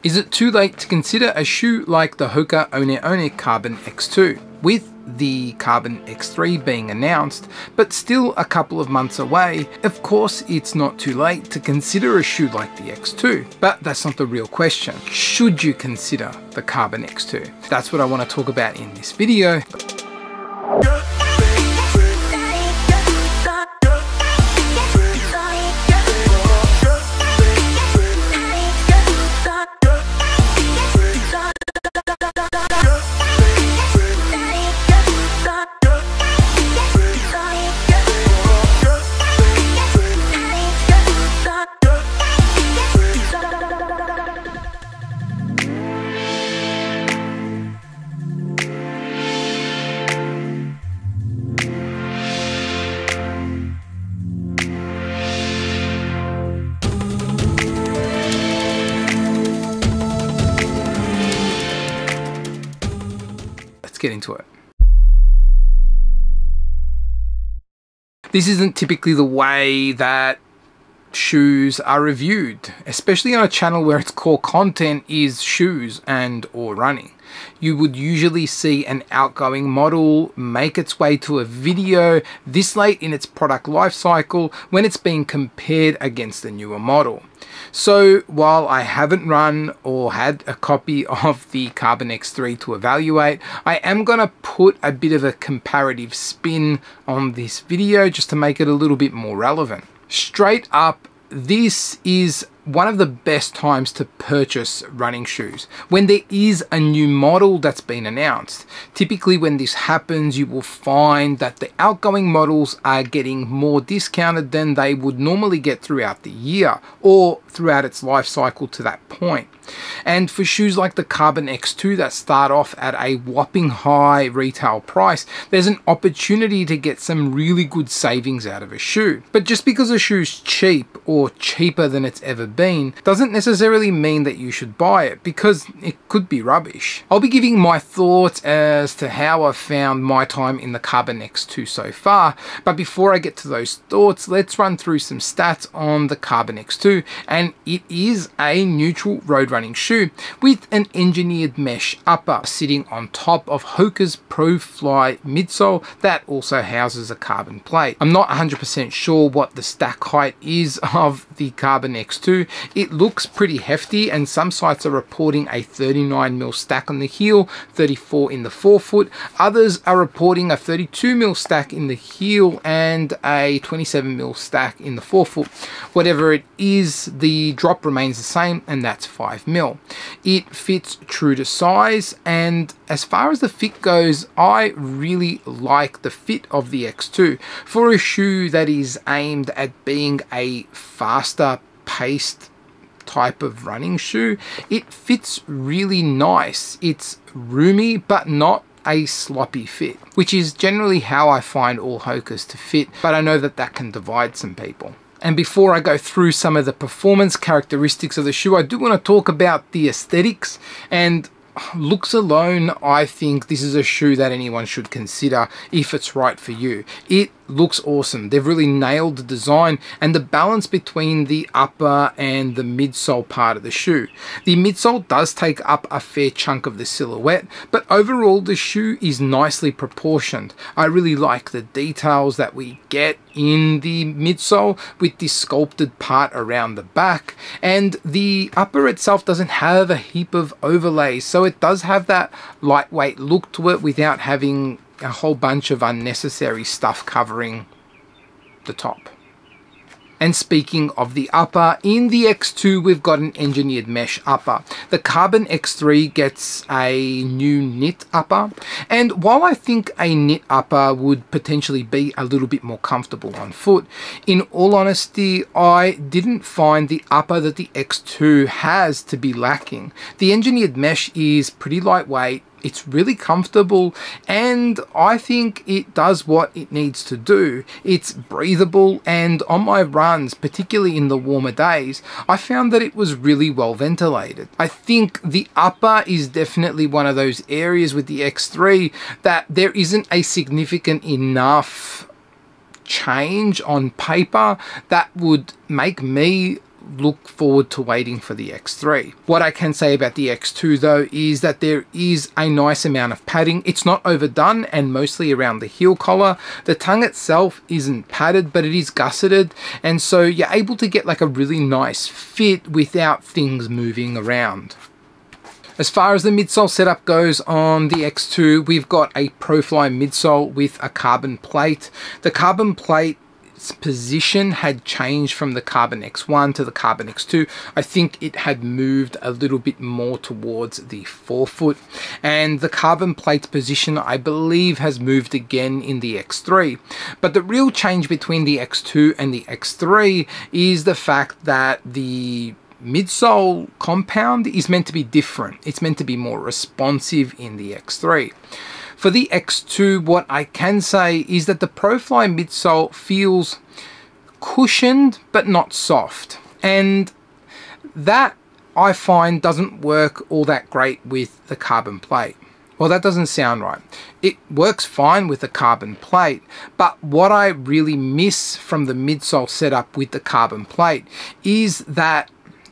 Is it too late to consider a shoe like the Hoka Carbon X2? With the Carbon X3 being announced, but still a couple of months away, of course it's not too late to consider a shoe like the X2. But that's not the real question. Should you consider the Carbon X2? That's what I want to talk about in this video. Get into it. This isn't typically the way that shoes are reviewed, especially on a channel where its core content is shoes and or running. You would usually see an outgoing model make its way to a video this late in its product life cycle when it's being compared against a newer model. So while I haven't run or had a copy of the Carbon X3 to evaluate, I am going to put a bit of a comparative spin on this video just to make it a little bit more relevant. Straight up, this is one of the best times to purchase running shoes, when there is a new model that's been announced. Typically when this happens, you will find that the outgoing models are getting more discounted than they would normally get throughout the year or throughout its life cycle to that point. And for shoes like the Carbon X2 that start off at a whopping high retail price, there's an opportunity to get some really good savings out of a shoe. But just because a shoe's cheap or cheaper than it's ever been doesn't necessarily mean that you should buy it, because it could be rubbish. I'll be giving my thoughts as to how I've found my time in the Carbon X2 so far, but before I get to those thoughts, let's run through some stats on the Carbon X2. And it is a neutral road running shoe with an engineered mesh upper sitting on top of Hoka's Pro Fly midsole that also houses a carbon plate. I'm not 100% sure what the stack height is of the Carbon X2. It looks pretty hefty, and some sites are reporting a 39mm stack on the heel, 34 in the forefoot. Others are reporting a 32mm stack in the heel and a 27mm stack in the forefoot. Whatever it is, the drop remains the same, and that's 5mm. It fits true to size, and as far as the fit goes, I really like the fit of the X2. For a shoe that is aimed at being a faster paced type of running shoe, it fits really nice. It's roomy but not a sloppy fit, which is generally how I find all Hokas to fit, but I know that that can divide some people. And before I go through some of the performance characteristics of the shoe, I do want to talk about the aesthetics. And looks alone, I think this is a shoe that anyone should consider if it's right for you. It looks awesome. They've really nailed the design and the balance between the upper and the midsole part of the shoe. The midsole does take up a fair chunk of the silhouette, but overall the shoe is nicely proportioned. I really like the details that we get in the midsole with this sculpted part around the back, and the upper itself doesn't have a heap of overlays, so it does have that lightweight look to it without having a whole bunch of unnecessary stuff covering the top. And speaking of the upper, in the X2 we've got an engineered mesh upper. The Carbon X3 gets a new knit upper, and while I think a knit upper would potentially be a little bit more comfortable on foot, in all honesty I didn't find the upper that the X2 has to be lacking. The engineered mesh is pretty lightweight, it's really comfortable, and I think it does what it needs to do. It's breathable, and on my runs, particularly in the warmer days, I found that it was really well ventilated. I think the upper is definitely one of those areas with the X3 that there isn't a significant enough change on paper that would make me look forward to waiting for the X3. What I can say about the X2 though is that there is a nice amount of padding. It's not overdone and mostly around the heel collar. The tongue itself isn't padded, but it is gusseted, and so you're able to get like a really nice fit without things moving around. As far as the midsole setup goes on the X2, we've got a Profly midsole with a carbon plate. The carbon plate's position had changed from the Carbon X1 to the Carbon X2. I think it had moved a little bit more towards the forefoot, and the carbon plate's position, I believe, has moved again in the X3. But the real change between the X2 and the X3 is the fact that the midsole compound is meant to be different. It's meant to be more responsive in the X3. For the X2, what I can say is that the Profly midsole feels cushioned but not soft, and that I find doesn't work all that great with the carbon plate. Well, that doesn't sound right. It works fine with the carbon plate, but what I really miss from the midsole setup with the carbon plate is that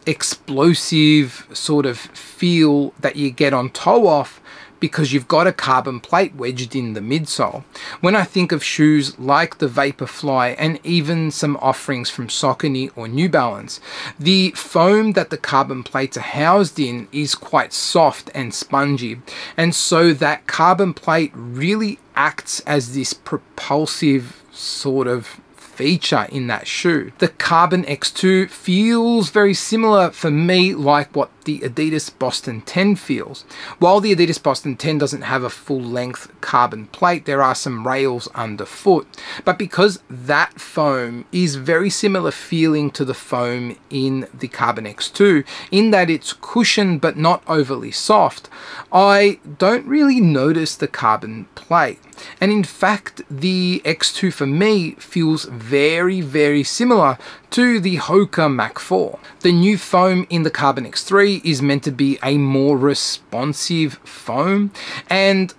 explosive sort of feel that you get on toe off because you've got a carbon plate wedged in the midsole. When I think of shoes like the Vaporfly and even some offerings from Saucony or New Balance, the foam that the carbon plates are housed in is quite soft and spongy, and so that carbon plate really acts as this propulsive sort of feature in that shoe. The Carbon X2 feels very similar for me like what the Adidas Boston 10 feels. While the Adidas Boston 10 doesn't have a full length carbon plate, there are some rails underfoot, but because that foam is very similar feeling to the foam in the Carbon X2, in that it's cushioned but not overly soft, I don't really notice the carbon plate. And in fact, the X2 for me feels very, very similar to the Hoka Mach 4. The new foam in the Carbon X3 is meant to be a more responsive foam, and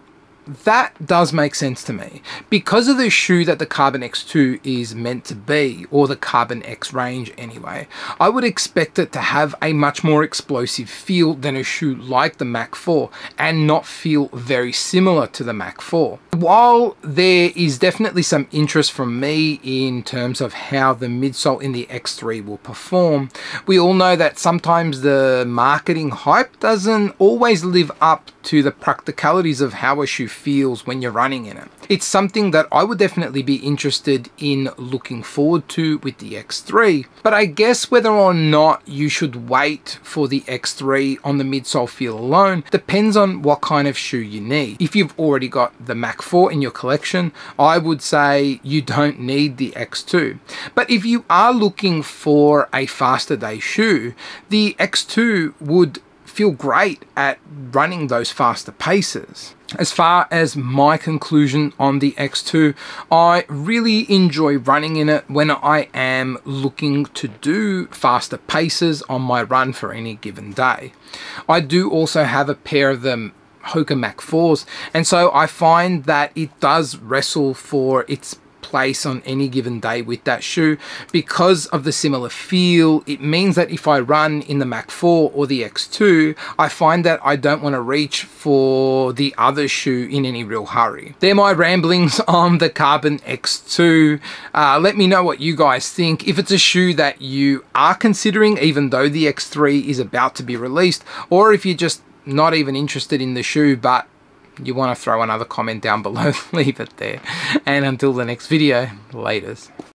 that does make sense to me. Because of the shoe that the Carbon X2 is meant to be, or the Carbon X range anyway, I would expect it to have a much more explosive feel than a shoe like the Mach 4 and not feel very similar to the Mach 4. While there is definitely some interest from me in terms of how the midsole in the X3 will perform, we all know that sometimes the marketing hype doesn't always live up to the practicalities of how a shoe feels when you're running in it. It's something that I would definitely be interested in looking forward to with the X3, but I guess whether or not you should wait for the X3 on the midsole feel alone depends on what kind of shoe you need. If you've already got the Mach 4 in your collection, I would say you don't need the X2. But if you are looking for a faster day shoe, the X2 would feel great at running those faster paces. As far as my conclusion on the X2, I really enjoy running in it when I am looking to do faster paces on my run for any given day. I do also have a pair of them Hoka Mach 4s, and so I find that it does wrestle for its place on any given day with that shoe. Because of the similar feel, it means that if I run in the Mach 4 or the X2, I find that I don't want to reach for the other shoe in any real hurry. They're my ramblings on the Carbon X2. Let me know what you guys think. If it's a shoe that you are considering, even though the X3 is about to be released, or if you're just not even interested in the shoe but you want to throw another comment down below, leave it there. And until the next video, laters.